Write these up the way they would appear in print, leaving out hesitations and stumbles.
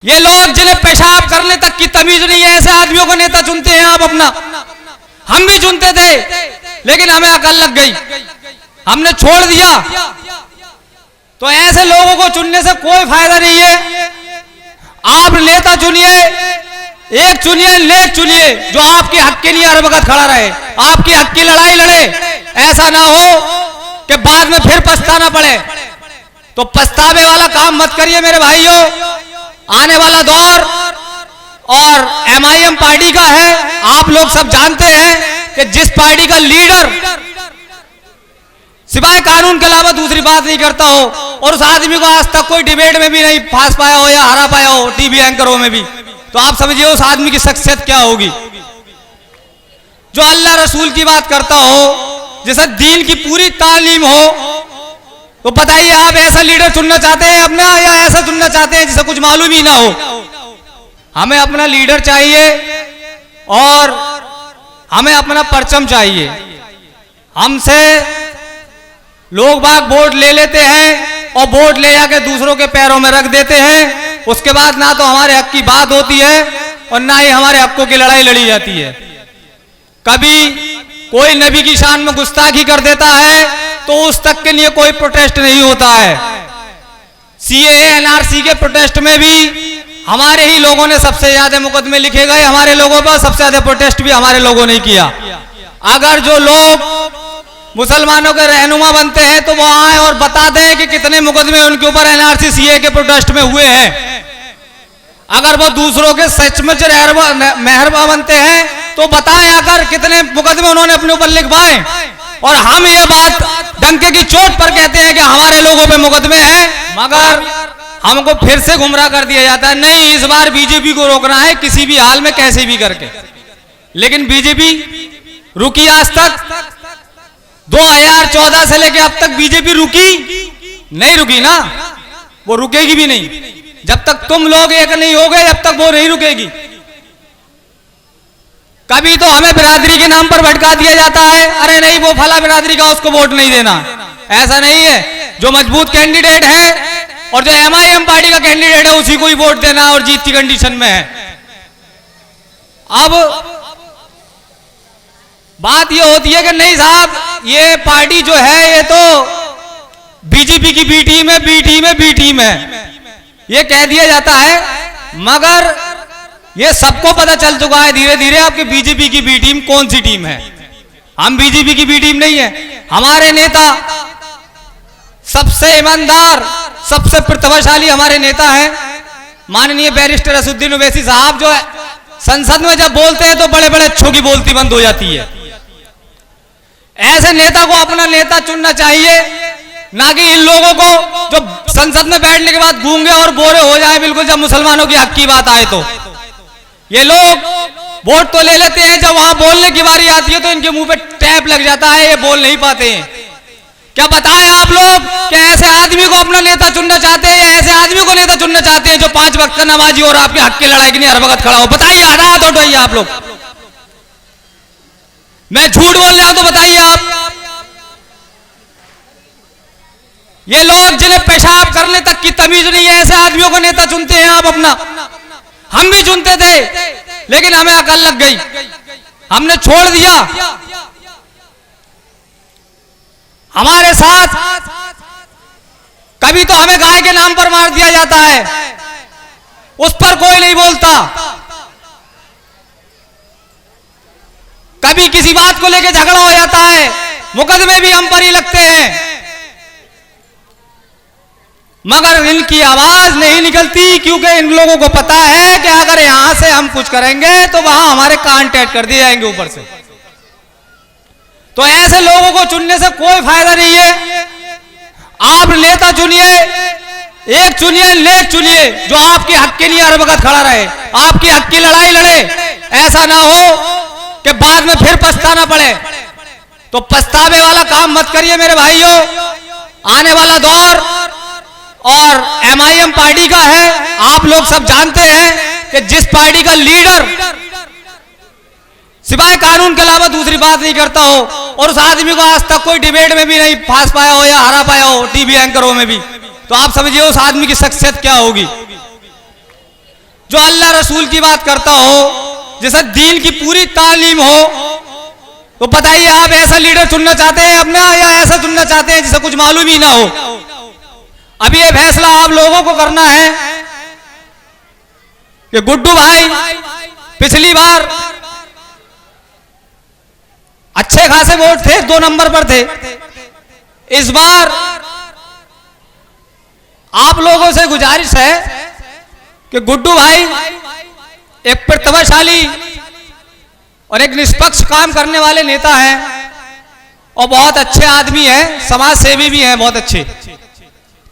ये लोग जिन्हें पेशाब करने तक की तमीज नहीं है, ऐसे आदमियों को नेता चुनते हैं आप अपना। हम भी चुनते थे, लेकिन हमें अकल लग गई, हमने छोड़ दिया। तो ऐसे लोगों को चुनने से कोई फायदा नहीं है। आप नेता चुनिए, एक चुनिए, नेक चुनिए, जो आपके हक के लिए हर वक्त खड़ा रहे, आपकी हक की लड़ाई लड़े। ऐसा ना हो कि बाद में फिर पछताना पड़े। तो पछतावे वाला काम मत करिए मेरे भाइयों। आने वाला दौर और MIM पार्टी का है। आप लोग सब जानते हैं कि जिस पार्टी का लीडर सिवाय कानून के अलावा दूसरी बात नहीं करता हो, और उस आदमी को आज तक कोई डिबेट में भी नहीं फांस पाया हो या हरा पाया हो, टीवी एंकरों में भी, तो आप समझिए उस आदमी की शख्सियत क्या होगी। जो अल्लाह रसूल की बात करता हो, जैसे दीन की पूरी तालीम हो, तो बताइए आप ऐसा लीडर चुनना चाहते हैं अपना, या ऐसा चुनना चाहते हैं जिसे कुछ मालूम ही ना हो। हमें अपना लीडर चाहिए और हमें अपना परचम चाहिए। हमसे लोग बाग वोट ले लेते हैं और वोट ले जाके दूसरों के पैरों में रख देते हैं। उसके बाद ना तो हमारे हक की बात होती है और ना ही हमारे हकों की लड़ाई लड़ी जाती है। कभी कोई नबी की शान में गुस्ताखी कर देता है तो उस तक के लिए कोई प्रोटेस्ट नहीं होता है। CAA NRC के प्रोटेस्ट में भी हमारे ही लोगों ने सबसे ज्यादा मुकदमे लिखे गए, हमारे लोगों पर सबसे ज्यादा प्रोटेस्ट भी हमारे लोगों ने किया। अगर जो लोग मुसलमानों के रहनुमा बनते हैं तो वो आए और बता दें कि कितने मुकदमे उनके ऊपर NRC CAA के प्रोटेस्ट में हुए हैं। अगर वो दूसरों के सचमुच मेहरबा बनते हैं तो बताएं अगर कितने मुकदमे उन्होंने अपने ऊपर लिखवाए। और हम ये बात डंके की चोट पर कहते हैं कि हमारे लोगों पे मुकदमे हैं, मगर हमको फिर से गुमराह कर दिया जाता है। नहीं, इस बार बीजेपी को रोकना है किसी भी हाल में, कैसे भी करके। लेकिन बीजेपी रुकी आज तक? 2014 से लेके अब तक बीजेपी रुकी नहीं? रुकी ना, वो रुकेगी भी नहीं। जब तक तुम लोग एक नहीं होगे जब तक वो नहीं रुकेगी। कभी तो हमें बिरादरी के नाम पर भटका दिया जाता है, अरे नहीं वो फला बिरादरी का, उसको वोट नहीं देना। ऐसा नहीं है, जो मजबूत कैंडिडेट है और जो MIM पार्टी का कैंडिडेट है उसी को ही वोट देना और जीत की कंडीशन में है। अब बात ये होती है कि नहीं साहब, ये पार्टी जो है ये तो बीजेपी की बी टीम है, ये कह दिया जाता है। मगर ये सबको पता चल चुका है धीरे धीरे आपके बीजेपी की बी टीम कौन सी टीम है। हम बीजेपी की बी टीम नहीं है। हमारे नेता सबसे ईमानदार, सबसे प्रतिभाशाली हमारे नेता हैं माननीय बैरिस्टर असदुद्दीन ओवैसी साहब। जो संसद में जब बोलते हैं तो बड़े बड़े अच्छों की बोलती बंद हो जाती है। ऐसे नेता को अपना नेता चुनना चाहिए, ना कि इन लोगों को जो संसद में बैठने के बाद गूंगे और बोरे हो जाए बिल्कुल जब मुसलमानों की हक की बात आए। तो ये लोग वोट तो ले लेते हैं, जब वहां बोलने की बारी आती है तो इनके मुंह पे टैप लग जाता है, ये बोल नहीं पाते हैं। क्या बताएं आप लोग कि ऐसे आदमी को अपना नेता चुनना चाहते हैं, या ऐसे आदमी को नेता चुनना चाहते हैं जो 5 वक्त का नमाजी और आपके हक की लड़ाई के लिए हर वक्त खड़ा हो? बताइए, हाथ उठाइए आप लोग। मैं झूठ बोल रहा हूं तो बताइए आप। ये लोग जिन्हें पेशाब करने तक की तमीज नहीं है, ऐसे आदमियों को नेता चुनते हैं आप अपना। हम भी चुनते थे, लेकिन हमें अकल लग गई, हमने छोड़ दिया। हमारे साथ कभी तो हमें गाय के नाम पर मार दिया जाता है, उस पर कोई नहीं बोलता। कभी किसी बात को लेकर झगड़ा हो जाता है, मुकदमे भी हम पर ही लगते हैं, मगर इनकी आवाज नहीं निकलती, क्योंकि इन लोगों को पता है कि अगर यहां से हम कुछ करेंगे तो वहां हमारे कान टैट कर दिए जाएंगे ऊपर से। तो ऐसे लोगों को चुनने से कोई फायदा नहीं है। आप नेता चुनिए, एक चुनिए, नेक चुनिए, जो आपके हक के लिए हर वक्त खड़ा रहे, आपकी हक की लड़ाई लड़े। ऐसा ना हो कि बाद में फिर पछताना पड़े। तो पछतावे वाला काम मत करिए मेरे भाइयों। आने वाला दौर और MIM पार्टी का है। आप लोग सब जानते हैं कि जिस पार्टी का लीडर सिवाय कानून के अलावा दूसरी बात नहीं करता हो, और उस आदमी को आज तक कोई डिबेट में भी नहीं फांस पाया हो या हरा पाया हो, टीवी एंकरों में भी, तो आप समझिए उस आदमी की शख्सियत क्या होगी। जो अल्लाह रसूल की बात करता हो, जैसे दीन की पूरी तालीम हो, तो बताइए आप ऐसा लीडर चुनना चाहते हैं अपना, या ऐसा चुनना चाहते हैं जिसे कुछ मालूम ही ना हो? अभी ये फैसला आप लोगों को करना है कि गुड्डू भाई पिछली बार अच्छे खासे वोट थे, 2 नंबर पर थे। इस बार आप लोगों से गुजारिश है कि गुड्डू भाई एक प्रतिभाशाली और एक निष्पक्ष काम करने वाले नेता हैं और बहुत अच्छे आदमी हैं, समाज सेवी भी हैं बहुत अच्छे।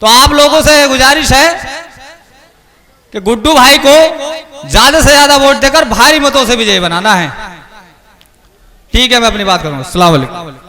तो आप लोगों से गुजारिश है कि गुड्डू भाई को ज्यादा से ज्यादा वोट देकर भारी मतों से विजयी बनाना है। ठीक है, मैं अपनी बात करूंगा। अस्सलाम वालेकुम।